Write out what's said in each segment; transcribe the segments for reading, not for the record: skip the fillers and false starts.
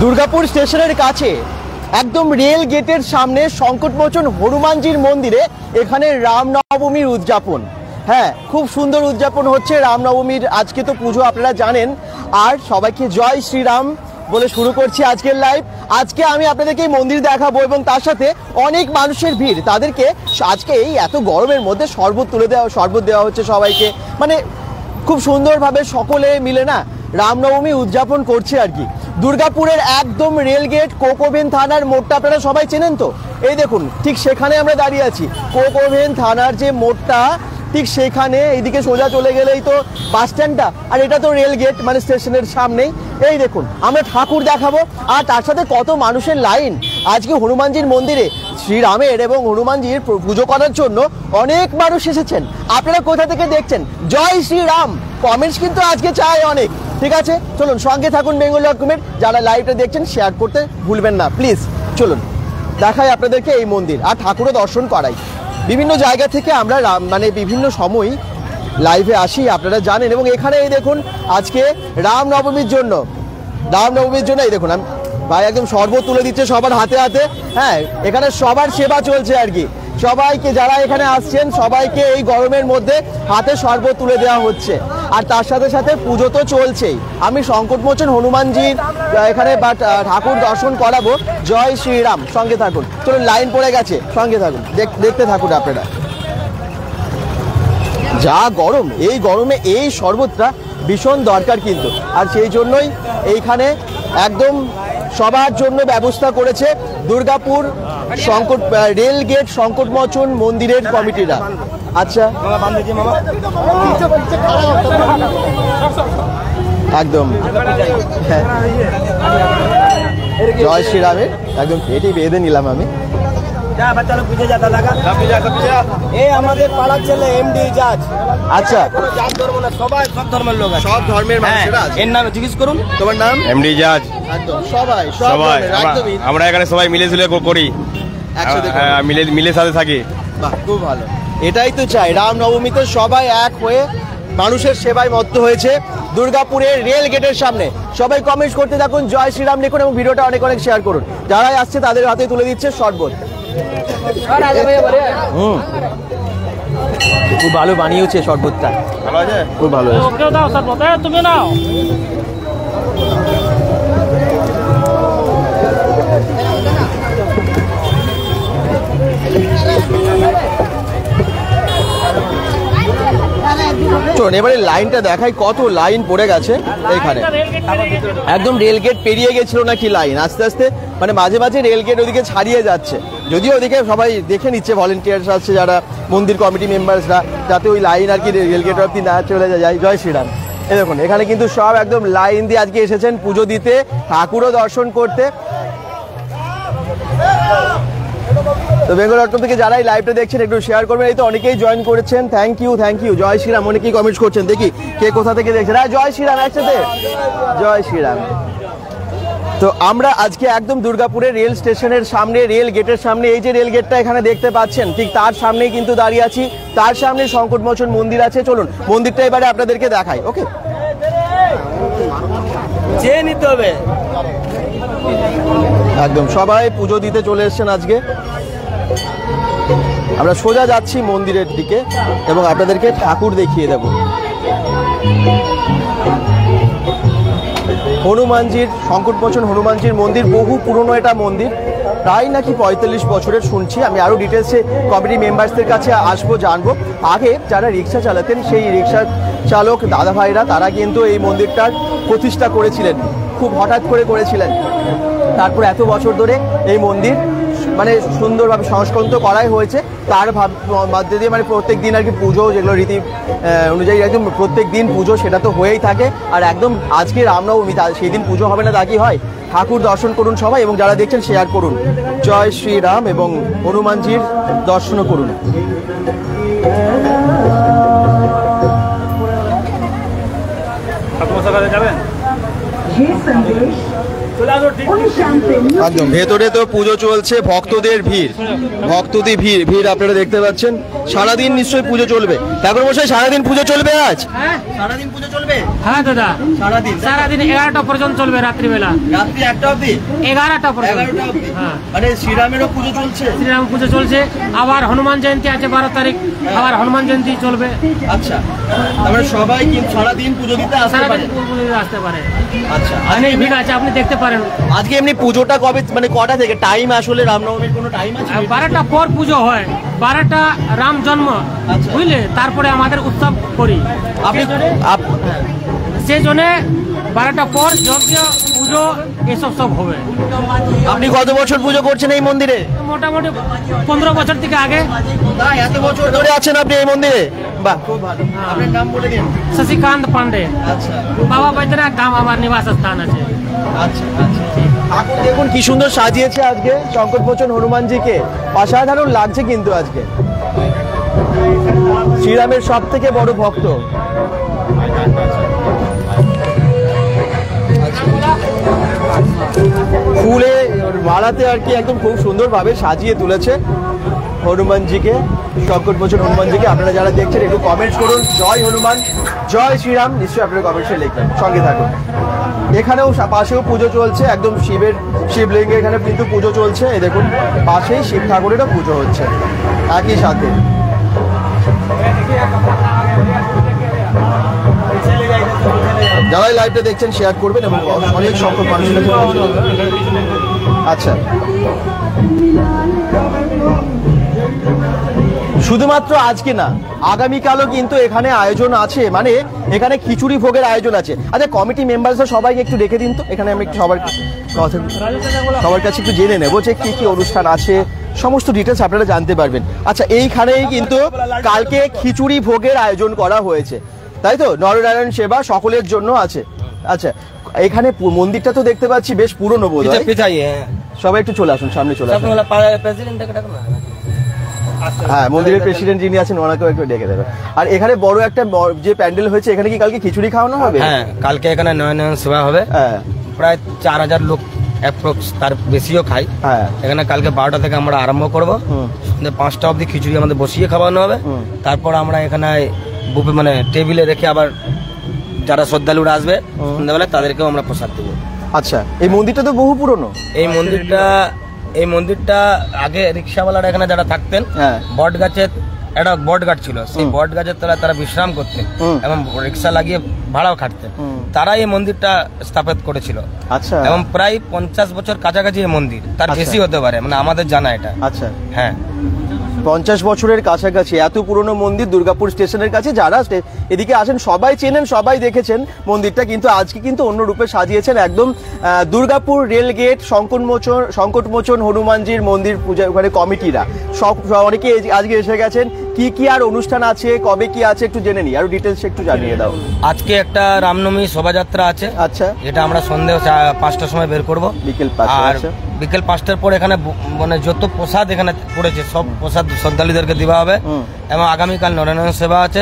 দুর্গাপুর স্টেশনের কাছে একদম রেল গেটের সামনে সংকটমোচন হনুমানজির মন্দিরে এখানে রামনবমীর উদযাপন। হ্যাঁ, খুব সুন্দর উদযাপন হচ্ছে রামনবমীর। আজকে তো পুজো আপনারা জানেন। আর সবাইকে জয় শ্রীরাম বলে শুরু করছি আজকের লাইভ। আজকে আমি আপনাদেরকে এই মন্দির দেখাবো এবং তার সাথে অনেক মানুষের ভিড়। তাদেরকে আজকে এই এত গরমের মধ্যে শরবত দেওয়া হচ্ছে সবাইকে। মানে খুব সুন্দরভাবে সকলে মিলে না রামনবমী উদযাপন করছে আর কি। দুর্গাপুরের একদম রেলগেট কোকোভেন থানার মোড়টা আপনারা সবাই চেনেন তো। এই দেখুন, ঠিক সেখানে আমরা দাঁড়িয়ে আছি। কোকোভেন থানার যে মোড়টা ঠিক সেখানে, এইদিকে সোজা চলে গেলেই তো বাস স্ট্যান্ডটা, আর এটা তো রেলগেট মানে স্টেশনের সামনেই। এই দেখুন, আমরা ঠাকুর দেখাবো আর তার সাথে কত মানুষের লাইন। আজকে হনুমানজির মন্দিরে শ্রীরামের এবং হনুমানজির পুজো করার জন্য অনেক মানুষ এসেছেন। আপনারা কোথা থেকে দেখছেন? জয় শ্রীরাম কমেন্টস কিন্তু আজকে চাই অনেক। ঠিক আছে, চলুন সঙ্গে থাকুন বেঙ্গল.com-এর। যারা লাইভটা দেখছেন শেয়ার করতে ভুলবেন না প্লিজ। চলুন দেখাই আপনাদেরকে এই মন্দির আর ঠাকুরও দর্শন করাই। বিভিন্ন জায়গা থেকে আমরা মানে বিভিন্ন সময় লাইভে আসি, আপনারা জানেন। এবং এখানে এই দেখুন, আজকে রামনবমীর জন্য এই দেখুন ভাই একদম শরবত তুলে দিচ্ছে সবার হাতে হাতে। হ্যাঁ, এখানে সবার সেবা চলছে আর কি। সবাইকে যারা এখানে আসছেন সবাইকে এই গরমের মধ্যে হাতে শরবত তুলে দেওয়া হচ্ছে। আর তার সাথে সাথে পুজো তো চলছেই। আমি সংকটমোচন হনুমানজির এখানে ঠাকুর দর্শন করাবো। জয় শ্রীরাম, সঙ্গে থাকুন। চলুন, লাইন পড়ে গেছে, সঙ্গে থাকুন, দেখতে থাকুন আপনারা। যা গরম, এই গরমে এই শরবতটা ভীষণ দরকার কিন্তু। আর সেই জন্যই এইখানে একদম সবার জন্য ব্যবস্থা করেছে দুর্গাপুর রেল গেট সংকটমোচন মন্দিরের কমিটিরা। আচ্ছা, একদম জয় শ্রীরামের একদম এটি বেঁধে নিলাম আমি। আমাদের পাড়ার ছেলে এমডি জাজ। আচ্ছা, সব ধর্মের লোক, সব ধর্মের মানুষেরা। এর নাম জিজ্ঞেস করুন। তোমার নাম? এমডি জাজ। একদম সবাই আমরা এখানে সবাই মিলে ঝুলে করি, মিলে সাথে থাকি। বাহ, খুব ভালো। এটাই তো চাই। রামনবমীতে সবাই এক হয়ে মানুষের সেবায় মত্ত হয়েছে দুর্গাপুরের রেল গেটের সামনে। সবাই কমেন্ট করতে থাকুন, জয় শ্রীরাম লিখুন এবং ভিডিওটা অনেক অনেক শেয়ার করুন। যারাই আসছে তাদের হাতে তুলে দিচ্ছে শরবত। খুব ভালো বানিয়েছে শরবতটা, খুব ভালো। তুমি নাও। চলুন এবারে লাইনটা দেখাই, কত লাইন পড়ে গেছে এখানে। একদম রেলগেট পেরিয়ে গেছিল নাকি লাইন, আস্তে আস্তে মানে মাঝে মাঝে রেলগেট ওদিকে ছাড়িয়ে যাচ্ছে। যদিও ওদিকে সবাই দেখে নিচ্ছে, ভলেন্টিয়ার্স আছে যারা মন্দির কমিটি মেম্বার্সরা, যাতে ওই লাইন আর কি রেলগেট অব্দি না চলে যায়। জয় শ্রীরাম। এই দেখুন, এখানে কিন্তু সব একদম লাইন দিয়ে আজকে এসেছেন পুজো দিতে, ঠাকুরও দর্শন করতে। তো বেঙ্গল.com থেকে যারা এই লাইভটা দেখছেন একটু শেয়ার করবেন। এই তো অনেকেই জয়েন করেছেন, থ্যাংক ইউ। জয় শ্রীরাম, অনেকেই কমেন্টস করছেন। দেখি কে কোথা থেকে দেখছেন। হ্যাঁ, জয় শ্রীরাম একসাথে, জয় শ্রীরাম। তো আমরা আজকে একদম দুর্গাপুরের রেল স্টেশনের সামনে, রেল গেটের সামনে, এই যে রেল গেটটা এখানে দেখতে পাচ্ছেন ঠিক তার সামনেই কিন্তু দাঁড়িয়ে আছি। তার সামনে সংকটমোচন মন্দির আছে। চলুন মন্দিরটা এবারে আপনাদেরকে দেখাই। ওকে, চেয়ে নিতে হবে। একদম সবাই পুজো দিতে চলে এসেছেন আজকে। আমরা সোজা যাচ্ছি মন্দিরের দিকে এবং আপনাদেরকে ঠাকুর দেখিয়ে দেব। হনুমানজির সংকটমোচন হনুমানজির মন্দির, বহু পুরনো এটা মন্দির, প্রায় নাকি 45 বছরের শুনছি। আমি আরও ডিটেলসে কমিটি মেম্বার্সদের কাছে আসবো, জানবো। আগে যারা রিক্সা চালাতেন সেই রিক্সা চালক দাদা ভাইরা তারা কিন্তু এই মন্দিরটার প্রতিষ্ঠা করেছিলেন, খুব হঠাৎ করে করেছিলেন। তারপর এত বছর ধরে এই মন্দির মানে সুন্দরভাবে সংস্করণ করাই হয়েছে। তার মধ্যে দিয়ে মানে প্রত্যেক দিন আর কি পুজো, যেগুলো রীতি অনুযায়ী একদম প্রত্যেক দিন পুজো, সেটা তো হয়েই থাকে। আর একদম আজকে রামনবমী, সেই দিন পুজো হবে না তা কি হয়? ঠাকুর দর্শন করুন সবাই এবং যারা দেখছেন শেয়ার করুন। জয় শ্রীরাম এবং হনুমানজির দর্শনও করুন। একদম ভেতরে তো পুজো চলছে, ভক্তদের ভিড় আপনারা দেখতে পাচ্ছেন। সারাদিন নিশ্চয়ই পুজো চলবে। ঠাকুর মশাই সারাদিন পুজো চলবে আজ? সারাদিন পুজো চলবে? হ্যাঁ দাদা, সারাদিন 11টা পর্যন্ত চলবে, রাত্রিবেলা রাত্রি 1টা অবধি, 11টা পর্যন্ত। হ্যাঁ, মানে শ্রীরামেরও পুজো চলছে? শ্রীরাম পুজো চলছে, আবার হনুমান জয়ন্তী আছে 12 তারিখ, আবার হনুমান জয়ন্তী চলবে। আচ্ছা, তারপরে সবাই কিন্তু সারাদিন পুজো দিতে আসতে পারে। আচ্ছা, অনেক ভিড় আছে, আপনি দেখতে পারেন। আজকে এমনি পুজোটা কবে, মানে কটা থেকে টাইম? আসলে রামনবমীর কোনো টাইম আছে? 12টা পর পুজো হয়, 12টা রাম জন্ম, বুঝলে, তারপরে আমাদের উৎসব করি। সেই জন্য 12টা পর যজ্ঞ পুজো এসব সব হবে। আপনি কত বছর পুজো করছেন এই মন্দিরে? মোটামুটি 15 বছর থেকে আগে। এত বছর ধরে আছেন আপনি এই মন্দিরে? বাহ, খুব ভালো। আপনার নাম বলে দিন। শশিকান্ত পান্ডে। আচ্ছা, বাবা বৈদ্যনাথ ধাম আমার নিবাস স্থান আছে। আচ্ছা আচ্ছা, ঠাকুর দেখুন কি সুন্দর সাজিয়েছে আজকে সংকটমোচন হনুমানজিকে। অসাধারণ লাগছে কিন্তু আজকে। শ্রীরামের সব থেকে বড় ভক্ত। ফুলে মালাতে আর কি একদম খুব সুন্দরভাবে সাজিয়ে তুলেছে হনুমানজিকে, সংকটমোচন হনুমানজিকে। আপনারা যারা দেখছেন একটু কমেন্টস করুন, জয় হনুমান, জয় শ্রীরাম, নিশ্চয়ই আপনারা কমেন্টসে লিখবেন, সঙ্গে থাকুন। এখানেও পাশেও পুজো চলছে, একদম শিবলিঙ্গে এখানে কিন্তু পুজো চলছে। এই দেখুন পাশেই শিব ঠাকুরেরও পুজো হচ্ছে একই সাথে। যারা লাইভটা দেখছেন শেয়ার করবেন এবং অনেক সংখ্যক মানুষের কাছে। আচ্ছা, শুধুমাত্র আজকে না, আগামীকালও কিন্তু এখানে আয়োজন আছে, মানে এখানে খিচুড়ি ভোগের আয়োজন আছে। আচ্ছা, কমিটি মেম্বারসরা সবাইকে একটু ডেকে দিন তো, এখানে আমি একটু সবার কাছে একটু জেনে নেবো যে কি কি অনুষ্ঠান আছে, সমস্ত ডিটেলস আপনারা জানতে পারবেন। আচ্ছা, এইখানেই কিন্তু কালকে খিচুড়ি ভোগের আয়োজন করা হয়েছে, তাই তো? নরনারায়ণ সেবা সকলের জন্য আছে। আচ্ছা, এখানে মন্দিরটা তো দেখতে পাচ্ছি বেশ পুরনো বোধ হয়। সবাই একটু চলে আসুন, সামনে চলে আসুন। হ্যাঁ, মন্দিরের প্রেসিডেন্ট যিনি আছেন ওনাকেও একটু ডেকে দেবেন। আর এখানে বড় একটা যে প্যান্ডেল হয়েছে, এখানে কি কালকে খিচুড়ি খাওয়ানো হবে? হ্যাঁ, কালকে এখানে নয়ন সেবা হবে। হ্যাঁ, প্রায় 4000 লোক অ্যাপ্রক্স, তার বেশিও খাই। হ্যাঁ, এখানে কালকে 12টা থেকে আমরা আরম্ভ করবো, সন্ধ্যে 5টা অবধি খিচুড়ি আমাদের বসিয়ে খাওয়ানো হবে। তারপর আমরা এখানে বুফে মানে টেবিলে রেখে আবার যারা শ্রদ্ধালুরা আসবে সন্ধ্যাবেলায় তাদেরকেও আমরা প্রসাদ দেবো। আচ্ছা, এই মন্দিরটা তো বহু পুরনো। এই মন্দিরটা আগে রিক্সাওয়ালারা এখানে যারা থাকতেন, বট গাছের একটা বট গাছ ছিল, সেই বট গাছের তলায় তারা বিশ্রাম করতেন এবং রিক্সা লাগিয়ে ভাড়াও খাটতেন। তারা এই মন্দিরটা স্থাপিত করেছিল। আচ্ছা, এবং প্রায় 50 বছর কাছাকাছি এই মন্দির, তার বেশি হতে পারে, মানে আমাদের জানা এটা। আচ্ছা, হ্যাঁ, 50 বছরের কাছাকাছি এত পুরনো মন্দির দুর্গাপুর স্টেশনের কাছে। যারা এদিকে আসেন সবাই চেনেন, সবাই দেখেছেন মন্দিরটা, কিন্তু আজকে কিন্তু অন্য রূপে সাজিয়েছেন। একদম দুর্গাপুর রেলগেট সংকটমোচন হনুমানজির মন্দির পূজা ওখানে কমিটিরা সব অনেকে আজকে এসে গেছেন। কি কি আর অনুষ্ঠান আছে, কবে কি আছে একটু জেনে নিই, আর ডিটেলস একটু জানিয়ে দাও। আজকে একটা রামনবমী শোভাযাত্রা আছে। আচ্ছা, এটা আমরা সন্ধ্যে 5টার সময় বের করব, বিকেল 5টার পর এখানে মানে যত প্রসাদ এখানে পড়েছে সব প্রসাদ শ্রদ্ধালুদেরকে দেওয়া হবে। এবং আগামীকাল নরনারায়ণ সেবা আছে।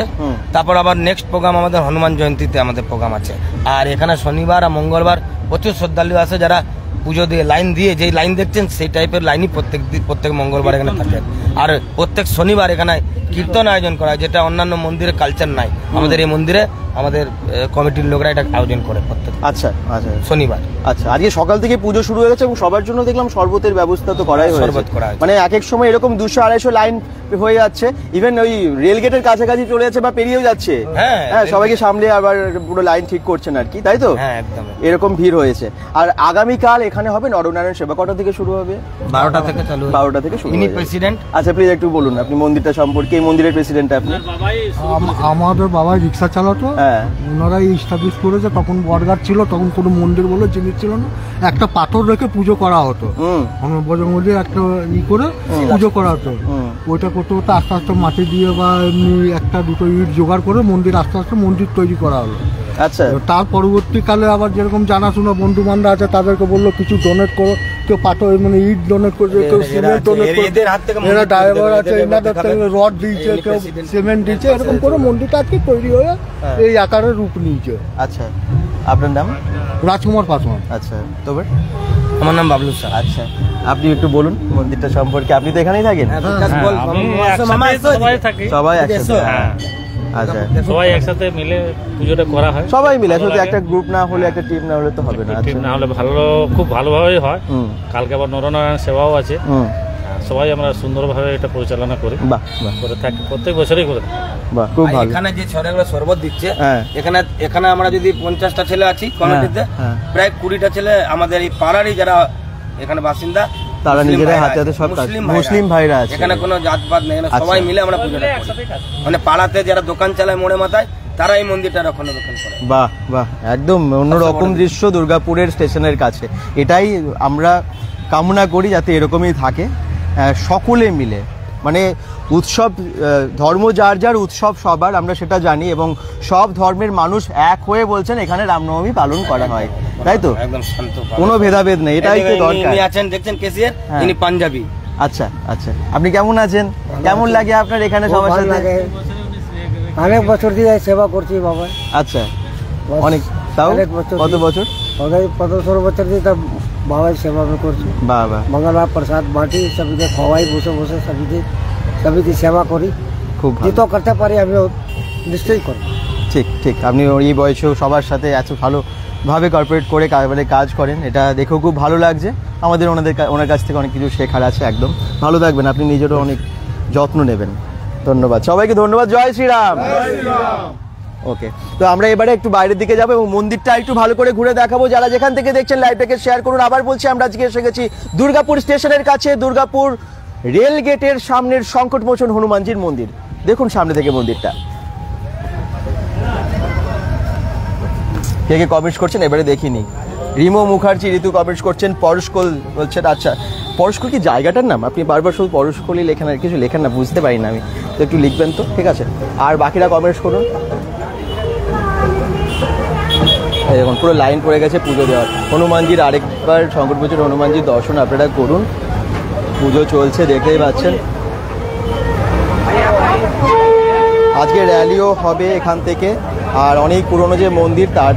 তারপর আবার নেক্সট প্রোগ্রাম আমাদের হনুমান জয়ন্তীতে আমাদের প্রোগ্রাম আছে। আর এখানে শনিবার আর মঙ্গলবার প্রচুর শ্রদ্ধালু আছে, যারা পুজো দিয়ে লাইন দিয়ে যে লাইন দেখছেন সেই টাইপের লাইনই প্রত্যেক মঙ্গলবার এখানে থাকে। আর প্রত্যেক শনিবার এখানে কীর্তন আয়োজন করা হয়, যেটা অন্যান্য মন্দিরের কালচার নাই। আমাদের এই মন্দিরে আমাদের কমিটির লোকরা এটা আয়োজন করে প্রত্যেক শনিবার। আচ্ছা, আজকে সকাল থেকে পুজো শুরু হয়ে গেছে এবং সবার জন্য দেখলাম শরবতের ব্যবস্থা তো করাই হয়েছে। মানে এক এক সময় এরকম 200-250 লাইন হয়ে যাচ্ছে, ইভেন ওই রেল গেটের কাছাকাছি চলে যাচ্ছে বা পেরিয়েও যাচ্ছে। হ্যাঁ, সবাইকে সামলে আবার পুরো লাইন ঠিক করছেন আর কি, তাই তো? হ্যাঁ, একদম এরকম ভিড় হয়েছে। আর আগামীকাল এখানে হবে নরনারায়ণ সেবা, কটা থেকে শুরু হবে? 12টা থেকে চালু। 12টা থেকে শুরু। ইনি প্রেসিডেন্ট। আচ্ছা, প্লিজ একটু বলুন আপনি মন্দিরটা সম্পর্কে। এই মন্দিরের প্রেসিডেন্ট আপনি? আমাদের বাবাই রিক্সা চালাতো, ওনারাই এস্টাবলিশ করেছে। তখন বটগাছ ছিল, তখন কোনো মন্দির বলে জিনিস ছিল না, একটা পাথর রেখে পুজো করা হতো, বজরঙ্গলির একটা করে পুজো করা হতো। ওইটা করতে করতে আস্তে আস্তে মাটি দিয়ে বা এমনি একটা দুটো ইট জোগাড় করে মন্দির আস্তে আস্তে মন্দির তৈরি করা হলো। আচ্ছা, তার পরবর্তীকালে আবার যেরকম জানাশোনা বন্ধু বান্ধব আছে তাদেরকে বললো কিছু ডোনেট করো, কেউ পাথর মানে ইট ডোনেট করছে, কেউ সিমেন্ট ডোনেট করছে, এরা ড্রাইভার আছে এনাদের থেকে রড দিয়েছে, কেউ সিমেন্ট দিয়েছে, এরকম করে মন্দিরটা আজকে তৈরি হয়ে এই আকারে রূপ নিয়েছে। আচ্ছা, আপনার নাম? রাজকুমার পাসওয়ান। আচ্ছা, তবে আমার নাম বাবলু স্যার। আচ্ছা, আপনি একটু বলুন মন্দিরটা সম্পর্কে। আপনি তো এখানেই থাকেন? সবাই একসাথে? আচ্ছা, সবাই একসাথে মিলে পুজোটা করা হয়। সবাই মিলে একসাথে, একটা গ্রুপ না হলে, একটা টিম না হলে তো হবে না। টিম না হলে খুব ভালোভাবেই হয়। কালকে আবার নরনারায়ণ সেবাও আছে। সবাই আমরা সুন্দরভাবে এটা পরিচালনা করি, করে থাকি, প্রত্যেক বছরই করে থাকি। খুব ভালো। এখানে যে ছেলেগুলো শরবত দিচ্ছে, এখানে আমরা যদি 50টা ছেলে আছি কমিটিতে, প্রায় 20টা ছেলে আমাদের এই পাড়ারই যারা এখানে বাসিন্দা, তারা নিজেরা হাতে হাতে সব কাজ, মুসলিম ভাইরা আছে এখানে, কোনো জাতপাত নেই, সবাই মিলে আমরা পুজোটা করি। মানে পাড়াতে যারা দোকান চালায় মোড়ে মাথায়, তারা এই মন্দিরটা রক্ষণাবেক্ষণ করে। বাহ বাহ, একদম অন্যরকম দৃশ্য দুর্গাপুরের স্টেশনের কাছে। এটাই আমরা কামনা করি যাতে এরকমই থাকে, সকলে মিলে। মানে উৎসব, ধর্ম যার যার, উৎসব সবার, আমরা সেটা জানি, এবং সব ধর্মের মানুষ এক হয়ে বলছেন এখানে রামনবমী পালন করা হয়, তাই তো? একদম শান্ত, কোনো ভেদাভেদ নেই, এটাই তো দরকার। ইনি আছেন, দেখছেন কেসিয়ার, ইনি পাঞ্জাবি। আচ্ছা আচ্ছা, আপনি কেমন আছেন? কেমন লাগে আপনার এখানে সবার সাথে? অনেক বছর দিয়ে সেবা করছি বাবা। আচ্ছা, অনেক, তাও কত বছর? 15 বছর দিয়ে তো বাবার সেবা আমি করছি। বাবা, মঙ্গলবার প্রসাদ বাঁটি, সবকে খাওয়াই, বসে বসে সবকে সেবা করি। খুব যেটা করতে পারি আমি নিশ্চয়ই করি। ঠিক ঠিক, আপনি এই বয়সেও সবার সাথে এত ভালোভাবে কর্পোরেট করে কাজ করেন, এটা দেখেও খুব ভালো লাগছে। আমাদের ওনার কাছ থেকে অনেক কিছু শেখার আছে। একদম ভালো থাকবেন, আপনি নিজেরও অনেক যত্ন নেবেন। ধন্যবাদ সবাইকে, ধন্যবাদ। জয় শ্রীরাম। ওকে, তো আমরা এবারে একটু বাইরের দিকে যাবো এবং মন্দিরটা একটু ভালো করে ঘুরে দেখাবো। যারা যেখান থেকে দেখছেন লাইভটাকে শেয়ার করুন। আবার বলছি, আমরা আজকে এসে গেছি দুর্গাপুর স্টেশনের কাছে, দুর্গাপুর রেল গেটের সামনের সংকটমোচন হনুমানজির মন্দির। দেখুন সামনে থেকে মন্দিরটা। কে কে কমেন্টস করছেন এবারে দেখিনি। রিমো মুখার্জি, ঋতু কমেন্টস করছেন। পরশকোল বলছেন, আচ্ছা পরশকোল কি জায়গাটার নাম? আপনি বারবার শুধু পরশকোলই লেখেন, আর কিছু লেখেন না, বুঝতে পারি না আমি, তো একটু লিখবেন তো, ঠিক আছে? আর বাকিরা কমেন্টস করুন। এই দেখুন পুরো লাইন পড়ে গেছে পুজো দেওয়ার। হনুমানজির আরেকবার সংকটমোচন হনুমানজির দর্শন আপনারা করুন, পুজো চলছে দেখতেই পাচ্ছেন। আজকে র্যালিও হবে এখান থেকে, আর অনেক পুরনো যে মন্দির, তার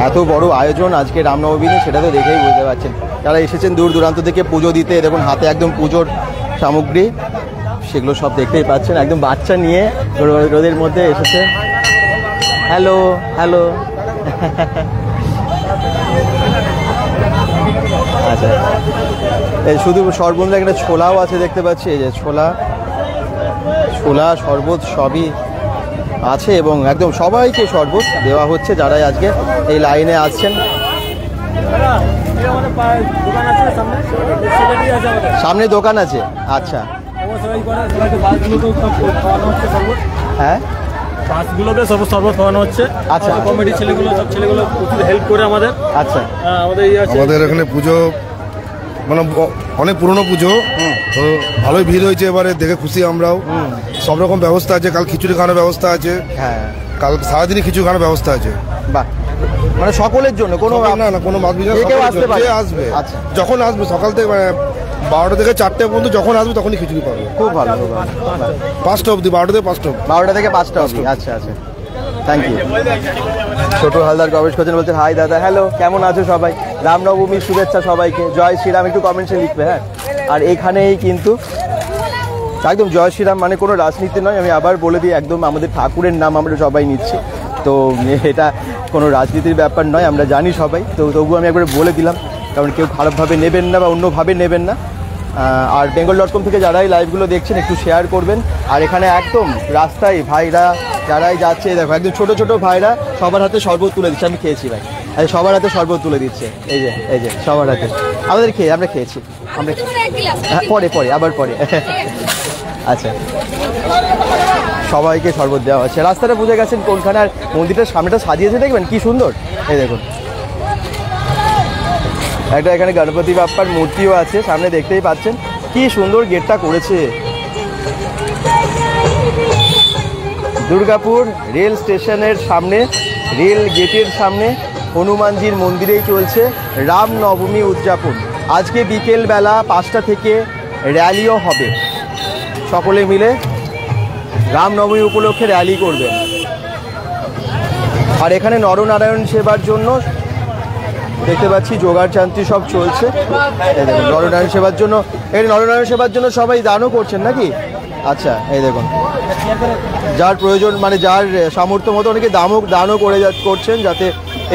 এত বড় আয়োজন আজকে রামনবমী, সেটা তো দেখেই বুঝতে পারছেন। যারা এসেছেন দূর দূরান্ত থেকে পুজো দিতে, দেখুন হাতে একদম পুজোর সামগ্রী, সেগুলো সব দেখতেই পাচ্ছেন। একদম বাচ্চা নিয়ে রোদের মধ্যে এসেছে। Hello hello. আচ্ছা, এই শুধু সর্বন্ধে একটা ছোলাও আছে দেখতে পাচ্ছি, এই যে ছোলা শরবত সবই আছে, এবং একদম সবাইকে শরবত দেওয়া হচ্ছে যারাই আজকে এই লাইনে আসছেন। সামনে দোকান আছে, আচ্ছা। হ্যাঁ, বাসগুলোতে সব শরবত খাওয়ানো হচ্ছে। আচ্ছা, কমিটি ছেলেগুলো, সব ছেলেগুলো প্রচুর হেল্প করে আমাদের। আচ্ছা, আমাদের এখানে পুজো মানে অনেক পুরনো পুজো, তো ভালোই ভিড় হয়েছে এবারে, দেখে খুশি আমরাও। সব রকম ব্যবস্থা আছে, কাল খিচুড়ি খাওয়ানোর ব্যবস্থা আছে, হ্যাঁ কাল সারাদিনই খিচুড়ি খাওয়ানোর ব্যবস্থা আছে। বাহ, মানে সকলের জন্য, কোনো না কোনো আসবে, আচ্ছা, যখন আসবে সকাল থেকে, মানে 12টা থেকে 4টে পর্যন্ত যখন আসবে তখনই খিচুড়ি পাবে। খুব ভালো, 5টা অবধি, 12টা থেকে 5টা, 12টা থেকে 5টা অবধি। আচ্ছা আচ্ছা, থ্যাংক ইউ। ছোট হালদার কমেন্ট করছেন, বলছেন হাই দাদা, হ্যালো, কেমন আছো সবাই? রামনবমীর শুভেচ্ছা সবাইকে, জয় শ্রীরাম একটু কমেন্টসে লিখবে। হ্যাঁ, আর এখানেই কিন্তু একদম জয় শ্রীরাম মানে কোনো রাজনীতি নয়, আমি আবার বলে দিই, একদম আমাদের ঠাকুরের নাম আমরা সবাই নিচ্ছি, তো এটা কোনো রাজনীতির ব্যাপার নয়, আমরা জানি সবাই, তো তবুও আমি একবার বলে দিলাম, কারণ কেউ খারাপভাবে নেবেন না বা অন্যভাবে নেবেন না। আর bengal.com থেকে যারাই লাইভগুলো দেখছেন একটু শেয়ার করবেন। আর এখানে একদম রাস্তায় ভাইরা যারাই যাচ্ছে, দেখো একদম ছোট ছোট ভাইরা সবার হাতে শরবত তুলে দিচ্ছে। আমি খেয়েছি ভাই, সবার হাতে শরবত তুলে দিচ্ছে, এই যে সবার হাতে। আমরা খেয়েছি, আমরা পরে আবার পরে। আচ্ছা, সবাইকে শরবত দেওয়া হচ্ছে। রাস্তাটা বুঝে গেছেন কোনখানে, আর মন্দিরটার সামনেটা সাজিয়েছে দেখবেন কি সুন্দর। এই দেখুন একটা এখানে গণপতি বাপ্পার মূর্তিও আছে সামনে, দেখতেই পাচ্ছেন কি সুন্দর গেটটা করেছে। দুর্গাপুর রেল স্টেশনের সামনে, রেল গেটের সামনে হনুমানজির মন্দিরেই চলছে রামনবমী উদযাপন। আজকে বিকেলবেলা 5টা থেকে র্যালিও হবে, সকলে মিলে রামনবমী উপলক্ষে র্যালি করবেন। আর এখানে নরনারায়ণ সেবার জন্য দেখতে পাচ্ছি জোগাড় যন্ত্র সব চলছে। নরনারায়ণ সেবার জন্য, এই নরনারায়ণ সেবার জন্য সবাই দানও করছেন নাকি? আচ্ছা, এই দেখুন যার প্রয়োজন মানে যার সামর্থ্য মতো অনেকে দানও করছেন যাতে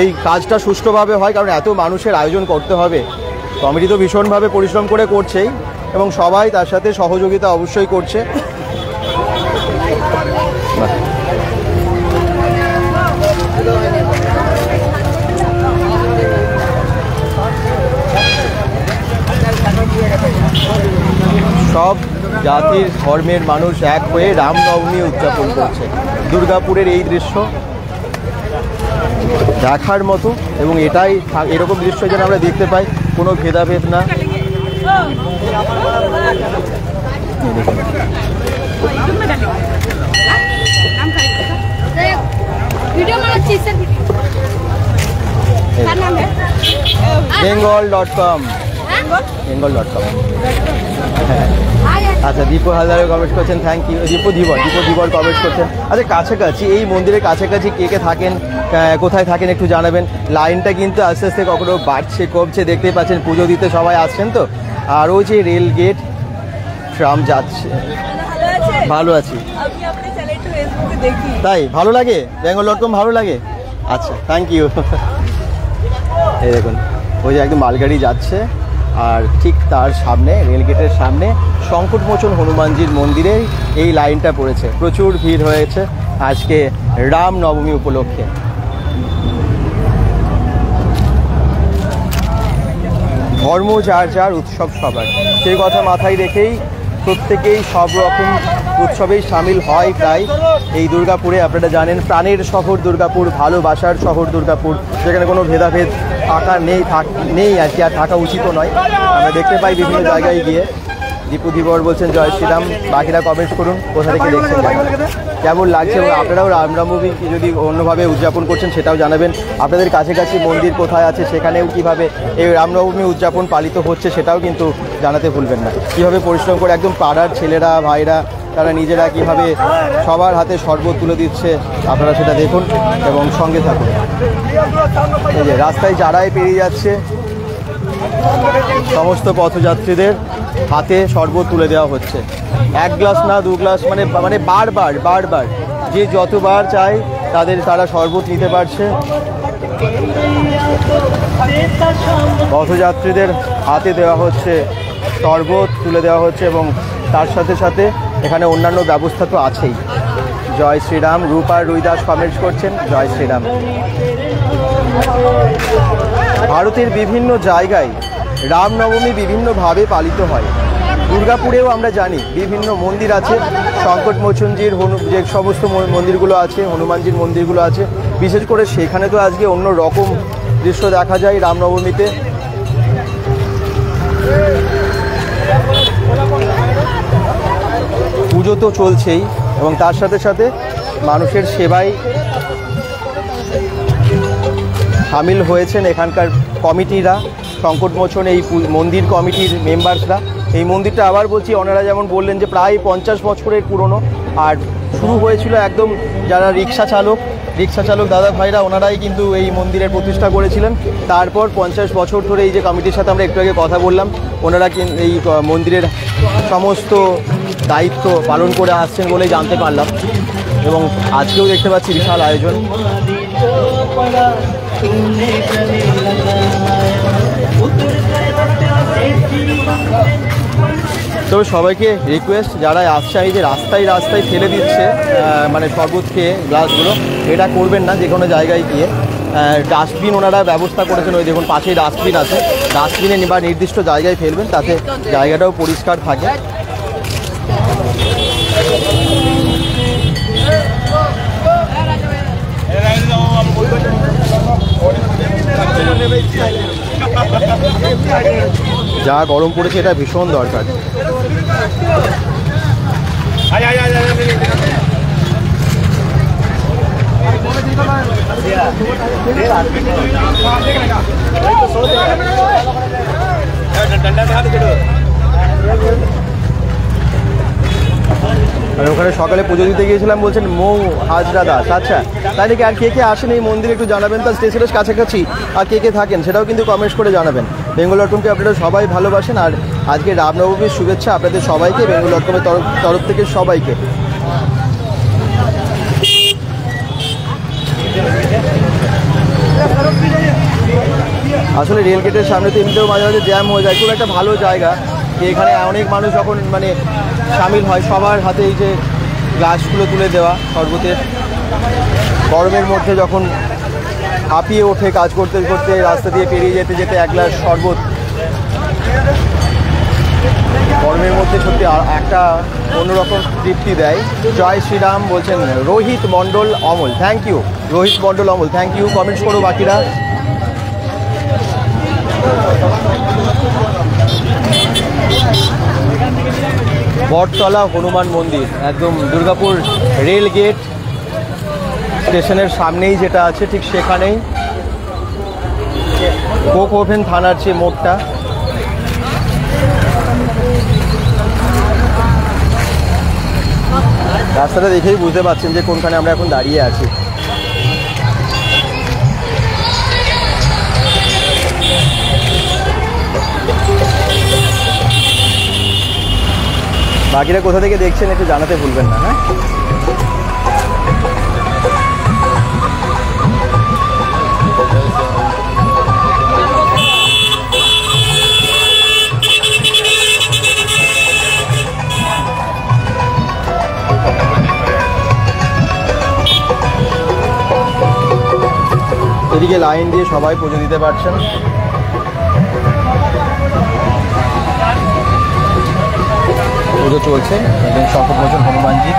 এই কাজটা সুষ্ঠুভাবে হয়, কারণ এত মানুষের আয়োজন করতে হবে। কমিটি তো ভীষণভাবে পরিশ্রম করে করছেই এবং সবাই তার সাথে সহযোগিতা অবশ্যই করছে। সব জাতির ধর্মের মানুষ এক হয়ে রামনবমী উদযাপন করছে। দুর্গাপুরের এই দৃশ্য দেখার মতো এবং এটাই এরকম দৃশ্য যেন আমরা দেখতে পাই, কোনো ভেদাভেদ না। bengal.com আচ্ছা, দীপু হালদারে কমেন্ট করছেন, thank you. Dipu Dhibar comment করছেন। আচ্ছা, কাছাকাছি এই মন্দিরের কাছাকাছি কে কে থাকেন, কোথায় থাকেন একটু জানাবেন। লাইনটা কিন্তু আস্তে আস্তে কখনো বাড়ছে কমছে, দেখতেই পাচ্ছেন পুজো দিতে সবাই আসছেন তো। আর ওই যে রেল গেট ট্রাম যাচ্ছে। ভালো আছি, তাই ভালো লাগে, bengal.com ভালো লাগে। আচ্ছা, থ্যাংক ইউ। এই দেখুন ওই যে একদম মালগাড়ি যাচ্ছে, আর ঠিক তার সামনে রেলগেটের সামনে সংকটমোচন হনুমানজির মন্দিরে এই লাইনটা পড়েছে। প্রচুর ভিড় হয়েছে আজকে রামনবমী উপলক্ষে। ধর্ম যার যার, উৎসব সবার, সেই কথা মাথায় রেখেই প্রত্যেকেই সব রকম উৎসবেই সামিল হয় প্রায় এই দুর্গাপুরে। আপনারা জানেন প্রাণের শহর দুর্গাপুর, ভালোবাসার শহর দুর্গাপুর, যেখানে কোনো ভেদাভেদ নেই আর কি, আর থাকা উচিতও নয়। আমরা দেখতে পাই বিভিন্ন জায়গায় গিয়ে। দীপু ধীবর বলছেন জয় শ্রীরাম। বাকিরা কমেন্ট করুন কোথা থেকে দেখছেন, কেমন লাগছে, এবং আপনারাও রামনবমী যদি অন্যভাবে উদযাপন করছেন সেটাও জানাবেন। আপনাদের কাছাকাছি মন্দির কোথায় আছে, সেখানেও কীভাবে এই রামনবমী উদযাপন পালিত হচ্ছে সেটাও কিন্তু জানাতে ভুলবেন না। কীভাবে পরিশ্রম করে একদম পাড়ার ছেলেরা ভাইরা তারা নিজেরা কীভাবে সবার হাতে শরবত তুলে দিচ্ছে, আপনারা সেটা দেখুন এবং সঙ্গে থাকুন। এই যে রাস্তায় যারাই পেরিয়ে যাচ্ছে সমস্ত পথযাত্রীদের হাতে শরবত তুলে দেওয়া হচ্ছে। এক গ্লাস না দু গ্লাস, মানে বারবার যে যতবার চায় তারা শরবত নিতে পারছে। পথযাত্রীদের হাতে দেওয়া হচ্ছে শরবত তুলে দেওয়া হচ্ছে এবং তার সাথে সাথে এখানে অন্যান্য ব্যবস্থা তো আছেই। জয় শ্রীরাম। রূপা রুইদাস কমেন্টস করছেন জয় শ্রীরাম। ভারতের বিভিন্ন জায়গায় রামনবমী বিভিন্নভাবে পালিত হয়। দুর্গাপুরেও আমরা জানি বিভিন্ন মন্দির আছে, সংকটমোচনজির যে সমস্ত মন্দিরগুলো আছে, হনুমানজির মন্দিরগুলো আছে, বিশেষ করে সেখানে তো আজকে অন্য রকম দৃশ্য দেখা যায় রামনবমীতে। পুজো তো চলছেই এবং তার সাথে সাথে মানুষের সেবায় সামিল হয়েছেন এখানকার কমিটিরা, সংকটমোচন এই মন্দির কমিটির মেম্বার্সরা। এই মন্দিরটা আবার বলছি, ওনারা যেমন বললেন যে প্রায় 50 বছরের পুরনো, আর শুরু হয়েছিল একদম যারা রিক্সা চালক দাদা ভাইরা, ওনারাই কিন্তু এই মন্দিরের প্রতিষ্ঠা করেছিলেন। তারপর 50 বছর ধরে এই যে কমিটির সাথে আমরা একটু আগে কথা বললাম, ওনারা এই মন্দিরের সমস্ত দায়িত্ব পালন করে আসছেন বলেই জানতে পারলাম। এবং আজকেও দেখতে পাচ্ছি বিশাল আয়োজন। তবে সবাইকে রিকোয়েস্ট, যারা আসছে এই যে রাস্তায় ফেলে দিচ্ছে মানে শরবত খেয়ে গ্লাসগুলো, এটা করবেন না। যে কোনো জায়গায় গিয়ে ডাস্টবিন ওনারা ব্যবস্থা করেছেন, ওই দেখুন পাশেই ডাস্টবিন আছে, ডাস্টবিনে বা নির্দিষ্ট জায়গায় ফেলবেন, তাতে জায়গাটাও পরিষ্কার থাকে। যা গরম পড়েছে এটা ভীষণ দরকার। আর ওখানে সকালে পুজো দিতে গিয়েছিলাম বলছেন মৌ হাজরা দাস। আচ্ছা, তাই নাকি? আর কে কে আসেন এই মন্দিরে একটু জানাবেন, তার স্টেশনের কাছাকাছি আর কে কে থাকেন সেটাও কিন্তু কমেন্টস করে জানাবেন। বেঙ্গল.কমকে আপনারা সবাই ভালোবাসেন, আর আজকে রামনবমীর শুভেচ্ছা আপনাদের সবাইকে, বেঙ্গল.কমের তরফ থেকে সবাইকে। আসলে রেল গেটের সামনে তো এমনিতেও মাঝে মাঝে জ্যাম হয়ে যায়, খুব একটা ভালো জায়গা। এখানে অনেক মানুষ যখন মানে সামিল হয়, সবার হাতে এই যে গ্লাসগুলো তুলে দেওয়া শরবতের, গরমের মধ্যে যখন হাঁপিয়ে ওঠে কাজ করতে করতে, রাস্তা দিয়ে পেরিয়ে যেতে যেতে এক গ্লাস শরবত গরমের মধ্যে সত্যি একটা অন্যরকম তৃপ্তি দেয়। জয় শ্রীরাম বলছেন Rohit Mondal Amal, thank you Rohit Mondal Amal, thank you. Comments করো বাকিরা। বটতলা হনুমান মন্দির একদম দুর্গাপুর রেল গেট স্টেশনের সামনেই যেটা আছে ঠিক সেখানেই, কোক ওভেন থানার যে মোড়টা, রাস্তাটা দেখেই বুঝতে পারছেন যে কোনখানে আমরা এখন দাঁড়িয়ে আছি। বাকিরা কোথা থেকে দেখছেন একটু জানাতে ভুলবেন না। হ্যাঁ, এদিকে লাইন দিয়ে সবাই পুজো দিতে পারছেন। পুজো চলছে একদম সংকটমোচন হনুমানজি।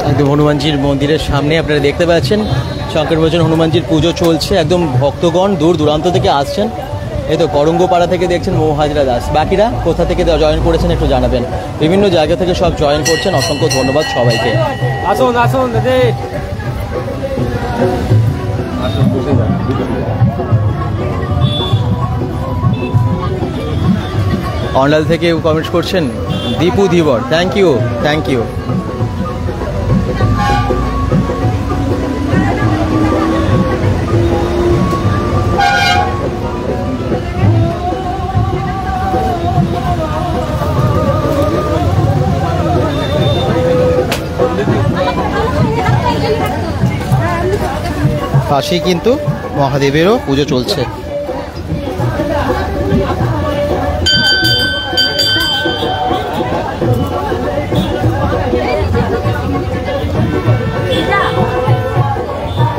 একদম হনুমানজির মন্দিরের সামনে আপনারা দেখতে পাচ্ছেন সংকটমোচন হনুমানজির পুজো চলছে। একদম ভক্তগণ দূর দূরান্ত থেকে আসছেন। এই তো করঙ্গপাড়া থেকে দেখছেন মৌ হাজরা দাস। বাকিরা কোথা থেকে জয়েন করেছেন একটু জানাবেন। বিভিন্ন জায়গা থেকে সব জয়েন করছেন, অসংখ্য ধন্যবাদ সবাইকে। আসুন আসুন দাদা। অনলাইন থেকে কমেন্টস করছেন দীপু ধীবর, থ্যাংক ইউ থ্যাংক ইউ। পাশেই কিন্তু মহাদেবেরও পুজো চলছে।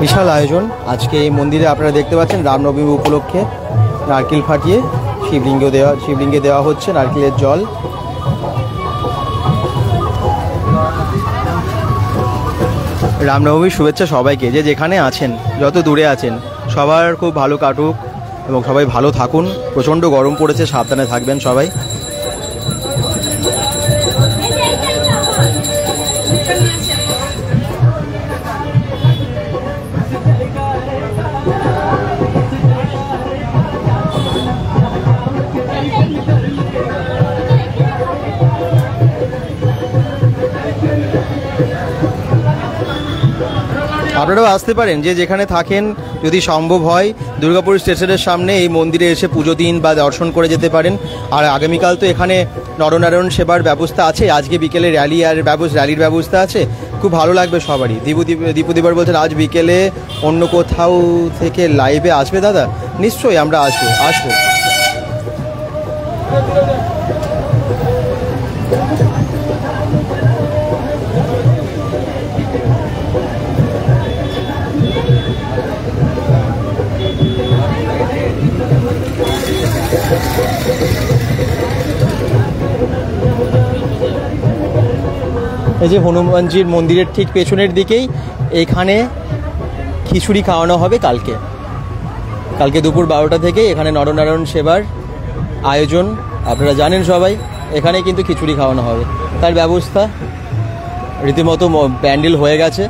বিশাল আয়োজন আজকে এই মন্দিরে আপনারা দেখতে পাচ্ছেন। রামনবমী উপলক্ষে নারকেল ফাটিয়ে শিবলিঙ্গে দেওয়া হচ্ছে নারকেলের জল। রামনবমীর শুভেচ্ছা সবাইকে, যে যেখানে আছেন, যত দূরে আছেন, সবার খুব ভালো কাটুক এবং সবাই ভালো থাকুন। প্রচণ্ড গরম পড়েছে, সাবধানে থাকবেন সবাই। আপনারাও আসতে পারেন, যে যেখানে থাকেন, যদি সম্ভব হয় দুর্গাপুর স্টেশনের সামনে এই মন্দিরে এসে পুজো দিন বা দর্শন করে যেতে পারেন। আর আগামীকাল তো এখানে নরনারায়ণ সেবার ব্যবস্থা আছে, আজকে বিকেলে র্যালির ব্যবস্থা আছে, খুব ভালো লাগবে সবারই। দীপুদিবার বলছেন আজ বিকেলে অন্য কোথাও থেকে লাইভে আসবে দাদা? নিশ্চয়ই আমরা আসবো। এই যে হনুমানজির মন্দিরের ঠিক পেছনের দিকেই এখানে খিচুড়ি খাওয়ানো হবে কালকে দুপুর 12টা থেকে এখানে নরনারায়ণ সেবার আয়োজন আপনারা জানেন সবাই। এখানে কিন্তু খিচুড়ি খাওয়ানো হবে, তার ব্যবস্থা রীতিমতো প্যান্ডেল হয়ে গেছে।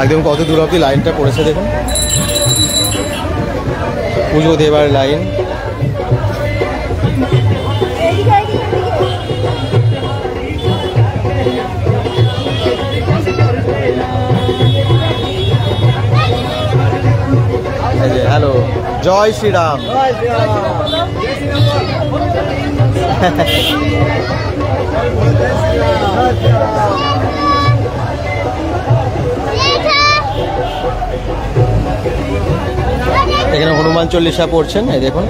একদম কত দূর অবধি লাইনটা পড়েছে দেখুন, পুজো দেবার লাইন। হ্যালো, জয় শ্রীরাম। এখানে হনুমান চল্লিশা পড়ছেন, এই দেখুন।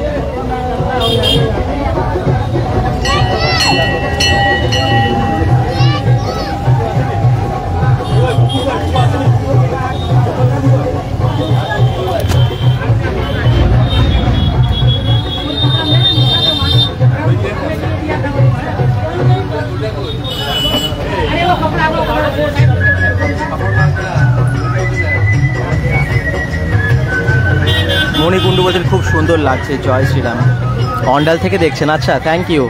মণিকুণ্ডু বলছেন খুব সুন্দর লাগছে, জয় শ্রীরাম। অন্ডাল থেকে দেখছেন, আচ্ছা, থ্যাংক ইউ।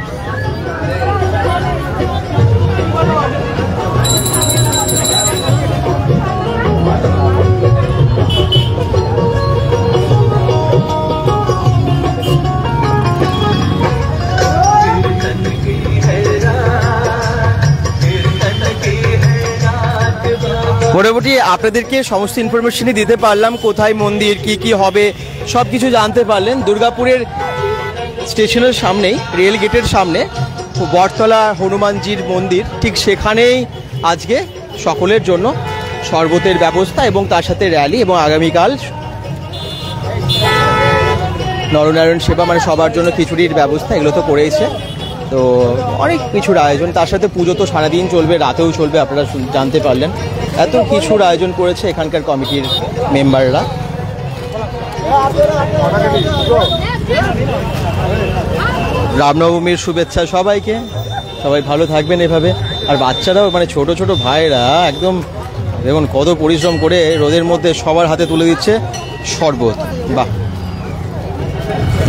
মোটামুটি আপনাদেরকে সমস্ত ইনফরমেশনই দিতে পারলাম, কোথায় মন্দির, কি হবে সব কিছু জানতে পারলেন। দুর্গাপুরের স্টেশনের সামনেই, রেল গেটের সামনে বটতলা হনুমানজির মন্দির, ঠিক সেখানেই আজকে সকলের জন্য শরবতের ব্যবস্থা এবং তার সাথে র্যালি, এবং আগামীকাল নরনারায়ণ সেবা, মানে সবার জন্য খিচুড়ির ব্যবস্থা, এগুলো তো করেইছে। তো অনেক কিছুর আয়োজন, তার সাথে পুজো তো সারাদিন চলবে, রাতেও চলবে, আপনারা জানতে পারলেন। এত কিছুর আয়োজন করেছে এখানকার কমিটির মেম্বাররা। রামনবমীর শুভেচ্ছা সবাইকে, সবাই ভালো থাকবেন এভাবে। আর বাচ্চারাও, মানে ছোট ছোট ভাইরা একদম দেখুন কত পরিশ্রম করে রোদের মধ্যে সবার হাতে তুলে দিচ্ছে শরবত। বাহ,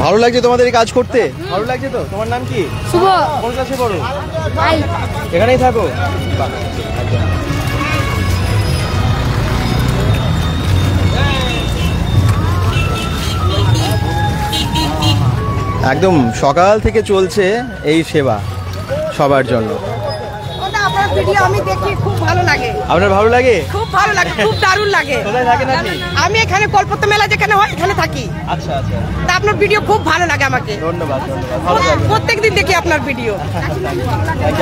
ভালো লাগছে তোমাদের এই কাজ করতে? ভালো লাগছে তো? তোমার নাম কি? শুভ। কোন ক্লাসে পড়ো? এখানেই থাকো? বাহ, একদম সকাল থেকে চলছে এই সেবা সবার জন্য। আপনার ভিডিও আমি দেখি, খুব ভালো লাগে। আপনার ভালো লাগে? খুব ভালো লাগে, খুব দারুণ লাগে। কোথায় থাকেন আপনি? আমি এখানে কলকাতা মেলা যেখানে হয় এখানে থাকি। আচ্ছা আচ্ছা। তা আপনার ভিডিও খুব ভালো লাগে আমাকে। ধন্যবাদ ধন্যবাদ, ভালো থাকবেন। প্রত্যেকদিন দেখি আপনার ভিডিও।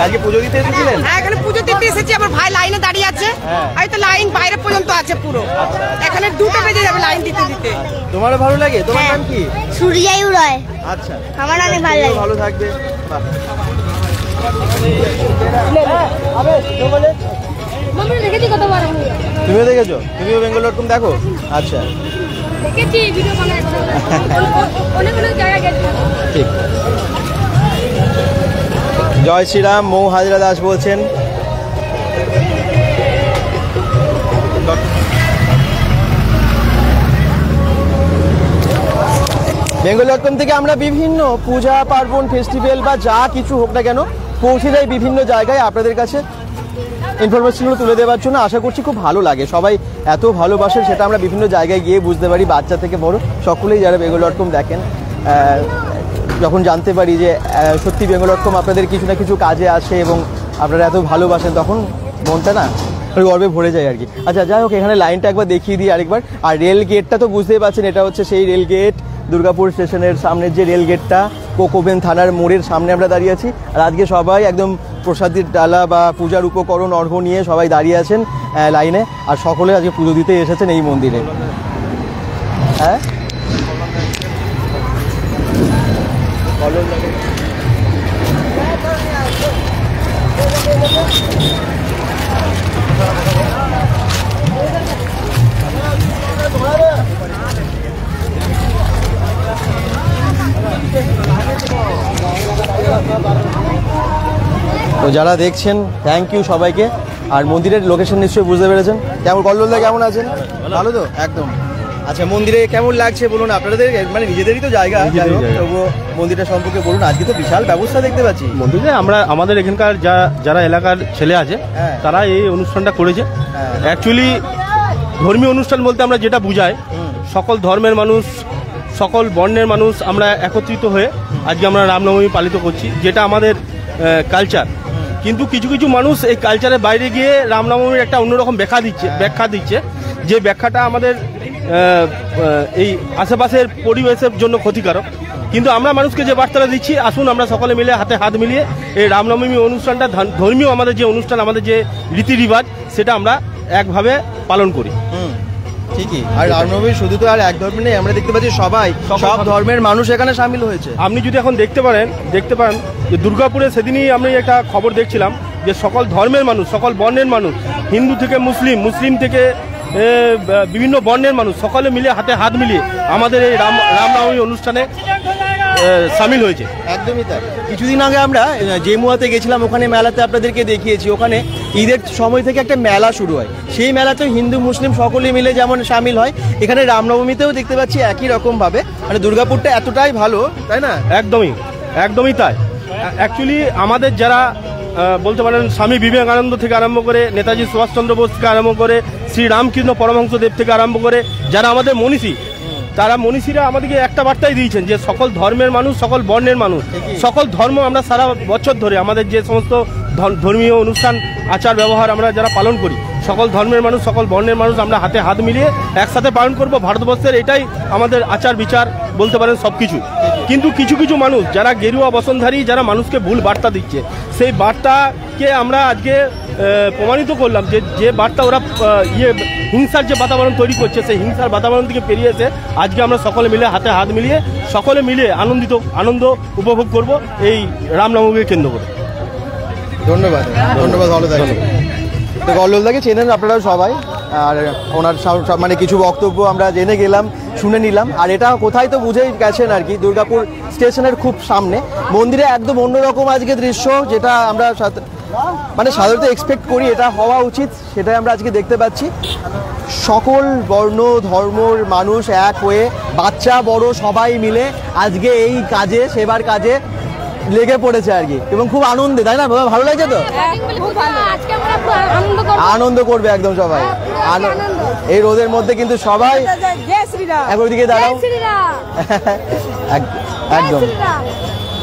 আজকে পুজো দিতে এসেছিলেন? হ্যাঁ, এখানে পুজো দিতে এসেছি। আমার ভাই লাইনে দাঁড়িয়ে আছে, আর তো লাইন বাইরে পর্যন্ত আছে পুরো। এখানে 2টা বেজে যাবে লাইন দিতে দিতে। তোমারও ভালো লাগে? তোমার নাম কি? সূর্যায়ু রয়। আচ্ছা, আমার অনেক ভালো লাগে। ভালো থাকবে। বাহ, তুমিও দেখেছো? তুমিও বেঙ্গল.com দেখো? আচ্ছা, ঠিক। জয় শ্রীরাম। মৌ হাজরা দাস বলছেন বেঙ্গল.com থেকে আমরা বিভিন্ন পূজা পার্বণ, ফেস্টিভ্যাল বা যা কিছু হোক না কেন পৌঁছে যাই বিভিন্ন জায়গায় আপনাদের কাছে। ইনফরমেশনগুলো তুলে দেওয়ার জন্য। আশা করছি খুব ভালো লাগে, সবাই এত ভালোবাসেন সেটা আমরা বিভিন্ন জায়গায় গিয়ে বুঝতে পারি, বাচ্চা থেকে বড় সকলেই যারা বেঙ্গল.com দেখেন যখন জানতে পারি যে সত্যি বেঙ্গল.com আপনাদের কিছু না কিছু কাজে আসে এবং আপনারা এত ভালোবাসেন, তখন মনটা না গর্বে ভরে যায় আর কি। আচ্ছা যাই হোক, এখানে লাইনটা একবার দেখিয়ে দিই আরেকবার। আর রেল গেটটা তো বুঝতেই পারছেন, এটা হচ্ছে সেই রেল গেট, দুর্গাপুর স্টেশনের সামনের যে রেল গেটটা, কোকোবেন থানার মোড়ের সামনে আমরা দাঁড়িয়ে আছি। আর আজকে সবাই একদম প্রসাদের ডালা বা পূজার উপকরণ অর্ঘ্য নিয়ে সবাই দাঁড়িয়ে আছেন লাইনে, আর সকলে আজকে পুজো দিতে এসেছেন এই মন্দিরে। হ্যাঁ তো যারা দেখছেন থ্যাংক ইউ সবাইকে। আর মন্দিরের লোকেশন নিশ্চয়ই বুঝতে পেরেছেন। কেমন কল্লোলদা কেমন আছেন? ভালো তো একদম। আচ্ছা মন্দিরে কেমন লাগছে বলুন, আপনাদের মানে নিজেদেরই তো জায়গা, তবুও মন্দিরটা সম্পর্কে বলুন। আজকে তো বিশাল ব্যবস্থা দেখতে পাচ্ছি মন্দিরে। আমাদের এখানকার যারা এলাকার ছেলে আছে তারা এই অনুষ্ঠানটা করেছে। অ্যাকচুয়ালি ধর্মীয় অনুষ্ঠান বলতে আমরা যেটা বুঝাই, সকল ধর্মের মানুষ, সকল বর্ণের মানুষ আমরা একত্রিত হয়ে আজকে আমরা রামনবমী পালিত করছি, যেটা আমাদের কালচার। কিন্তু কিছু কিছু মানুষ এই কালচারের বাইরে গিয়ে রামনবমীর একটা অন্যরকম ব্যাখ্যা দিচ্ছে, যে ব্যাখ্যাটা আমাদের এই আশেপাশের পরিবেশের জন্য ক্ষতিকারক। কিন্তু আমরা মানুষকে যে বার্তাটা দিচ্ছি, আসুন আমরা সকলে মিলে হাতে হাত মিলিয়ে এই রামনবমী অনুষ্ঠানটা, ধর্মীয় আমাদের যে অনুষ্ঠান, আমাদের যে রীতি রিবাজ, সেটা আমরা একভাবে পালন করি। ঠিকই। আর রামনবমী শুধু তো আর এক ধর্মের নেই, আমরা দেখতে পাচ্ছি সব ধর্মের মানুষ এখানে সামিল হয়েছে। আপনি যদি এখন দেখতে পান যে দুর্গাপুরে সেদিনই আমি একটা খবর দেখছিলাম যে সকল ধর্মের মানুষ, সকল বর্ণের মানুষ, হিন্দু থেকে মুসলিম থেকে বিভিন্ন বর্ণের মানুষ সকলে মিলে হাতে হাত মিলিয়ে আমাদের এই রামনবমী অনুষ্ঠানে সামিল হয়েছে। একদমই তাই। কিছুদিন আগে আমরা জেমুয়াতে গেছিলাম, ওখানে মেলাতে আপনাদেরকে দেখিয়েছি, ওখানে ঈদের সময় থেকে একটা মেলা শুরু হয়, সেই মেলাতে হিন্দু মুসলিম সকলে মিলে যেমন সামিল হয়, এখানে রামনবমীতেও দেখতে পাচ্ছি একই রকম ভাবে। মানে দুর্গাপুরটা এতটাই ভালো, তাই না? একদমই তাই। অ্যাকচুয়ালি আমাদের যারা বলতে পারেন স্বামী বিবেকানন্দ থেকে আরম্ভ করে নেতাজি সুভাষচন্দ্র বোস থেকে আরম্ভ করে শ্রী রামকৃষ্ণ পরমহংসদেব থেকে আরম্ভ করে যারা আমাদের মনীষীরা আমাদেরকে একটা বার্তাই দিয়েছেন যে সকল ধর্মের মানুষ, সকল বর্ণের মানুষ, সকল ধর্ম আমরা সারা বছর ধরে আমাদের যে সমস্ত ধর্মীয় অনুষ্ঠান আচার ব্যবহার আমরা যারা পালন করি, সকল ধর্মের মানুষ, সকল বর্ণের মানুষ আমরা হাতে হাত মিলিয়ে একসাথে পালন করব। ভারতবর্ষের এটাই আমাদের আচার বিচার বলতে পারেন সবকিছু। কিন্তু কিছু কিছু মানুষ যারা গেরুয়া বসনধারী, যারা মানুষকে ভুল বার্তা দিচ্ছে, সেই বার্তাকে আমরা আজকে প্রমাণিত করলাম যে বার্তা ওরা হিংসার যে বাতাবরণ তৈরি করছে, সেই হিংসার বাতাবরণ থেকে পেরিয়ে এসে আজকে আমরা সকলে মিলে হাতে হাত মিলিয়ে সকলে মিলে আনন্দ উপভোগ করব এই রামনবমীকে কেন্দ্র করে। ধন্যবাদ, ভালো থাকবেন। তো কল্লোলদাকে চেনেন আপনারা সবাই, আর ওনার মানে কিছু বক্তব্য আমরা জেনে গেলাম, শুনে নিলাম। আর এটা কোথায় তো বুঝেই গেছেন আর কি, দুর্গাপুর স্টেশনের খুব সামনে মন্দিরে একদম অন্যরকম আজকে দৃশ্য, যেটা আমরা মানে সাধারণত এক্সপেক্ট করি এটা হওয়া উচিত, সেটাই আমরা আজকে দেখতে পাচ্ছি। সকল বর্ণ ধর্মর মানুষ এক হয়ে, বাচ্চা বড় সবাই মিলে আজকে এই কাজে, সেবার কাজে লেগে পড়েছে আর কি, এবং খুব আনন্দে, তাই না? ভালো লাগছে তো? আনন্দ করবে একদম সবাই। এই রোদের মধ্যে কিন্তু সবাই একদিকে দাঁড়াও একদম।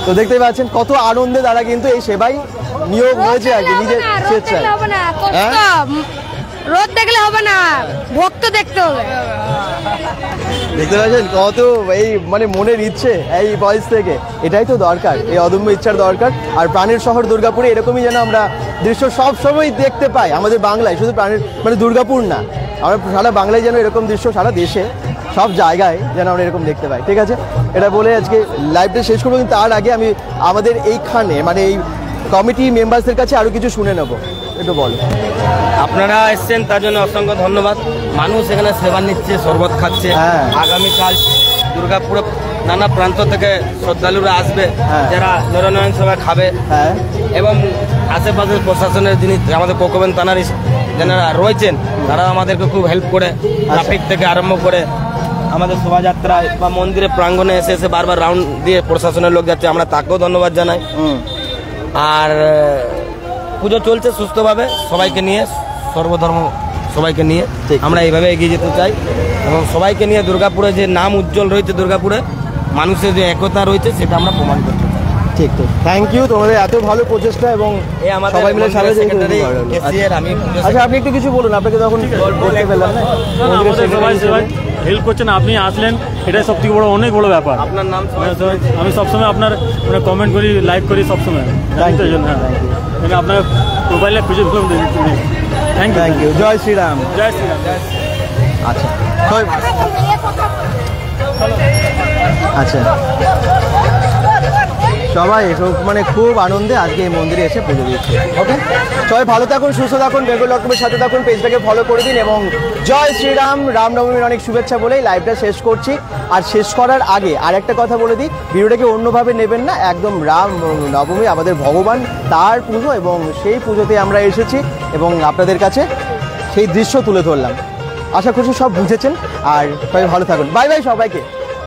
তো দেখতে পাচ্ছেন কত আনন্দে তারা কিন্তু এই সেবাই নিয়োগ হয়েছে আর কি, নিজের স্বেচ্ছায়। রোদ দেখলে হবে না, ভক্ত দেখতে হবে। দেখতে পাচ্ছেন কত এই মানে মনের ইচ্ছে এই বয়স থেকে, এটাই তো দরকার, এই অদম্য ইচ্ছার দরকার। আর প্রাণের শহর দুর্গাপুরে এরকমই যেন আমরা দৃশ্য সব সময় দেখতে পাই আমাদের বাংলায়, শুধু প্রাণের মানে দুর্গাপুর না, আমরা সারা বাংলায় যেন এরকম দৃশ্য, সারা দেশে সব জায়গায় যেন আমরা এরকম দেখতে পাই। ঠিক আছে, এটা বলে আজকে লাইভটা শেষ করবো, কিন্তু তার আগে আমি আমাদের এইখানে মানে এই কমিটি মেম্বারসদের কাছে আরো কিছু শুনে নেবো, একটু বলো। আপনারা এসছেন তার জন্য অসংখ্য ধন্যবাদ। মানুষ এখানে সেবা নিচ্ছে, শরবত খাচ্ছে। আগামীকাল দুর্গাপুরে নানা প্রান্ত থেকে শ্রদ্ধালুরা আসবে, যারা নরনারায়ণ সেবা খাবে, এবং আশেপাশের প্রশাসনের যিনি আমাদের কোকোবেন থানার যারা রয়েছেন তারা আমাদেরকে খুব হেল্প করে, ট্রাফিক থেকে আরম্ভ করে আমাদের শোভাযাত্রায় বা মন্দিরের প্রাঙ্গণে এসে এসে বারবার রাউন্ড দিয়ে প্রশাসনের লোক যাচ্ছে, আমরা তাকেও ধন্যবাদ জানাই। আর পুজো চলছে সুস্থভাবে, সবাইকে নিয়ে, সর্বধর্ম সবাইকে নিয়ে আমরা এইভাবে এগিয়ে যেতে চাই এবং সবাইকে নিয়ে দুর্গাপুরে যে নাম উজ্জ্বল রয়েছে, দুর্গাপুরে মানুষের যে একতা রয়েছে সেটা আমরা প্রমাণ করতে চাই। ঠিক তো, থ্যাংক ইউ তোমাদের এত ভালো প্রচেষ্টা এবং সবাই মিলে সাথে আমি। আচ্ছা আপনি একটু কিছু বলুন, আপনাকে তখন বলতে পেলাম না, সবাই হেল্প করছেন, আপনি আসলেন, এটাই সব থেকে বড়, অনেক বড় ব্যাপার। আপনার নাম? আমি সবসময় আপনার কমেন্ট করি, লাইক করি সবসময়, আপনার মোবাইলে খুঁজে ফেলুন। Thank you. জয় শ্রীরাম। জয় শ্রীরাম। আচ্ছা আচ্ছা, সবাই মানে খুব আনন্দে আজকে এই মন্দিরে এসে পুজো দিচ্ছে। ওকে, সবাই ভালো থাকুন, সুস্থ থাকুন, bengal.com-এর সাথে থাকুন, পেজটাকে ফলো করে দিন এবং জয় শ্রীরাম, রামনবমীর অনেক শুভেচ্ছা বলেই লাইভটা শেষ করছি। আর শেষ করার আগে আর একটা কথা বলে দিই, ভিডিওটাকে অন্যভাবে নেবেন না, একদম রাম নবমী আমাদের ভগবান, তার পুজো এবং সেই পুজোতে আমরা এসেছি এবং আপনাদের কাছে সেই দৃশ্য তুলে ধরলাম। আশা করছি সব বুঝেছেন আর সবাই ভালো থাকুন। বাই বাই সবাইকে।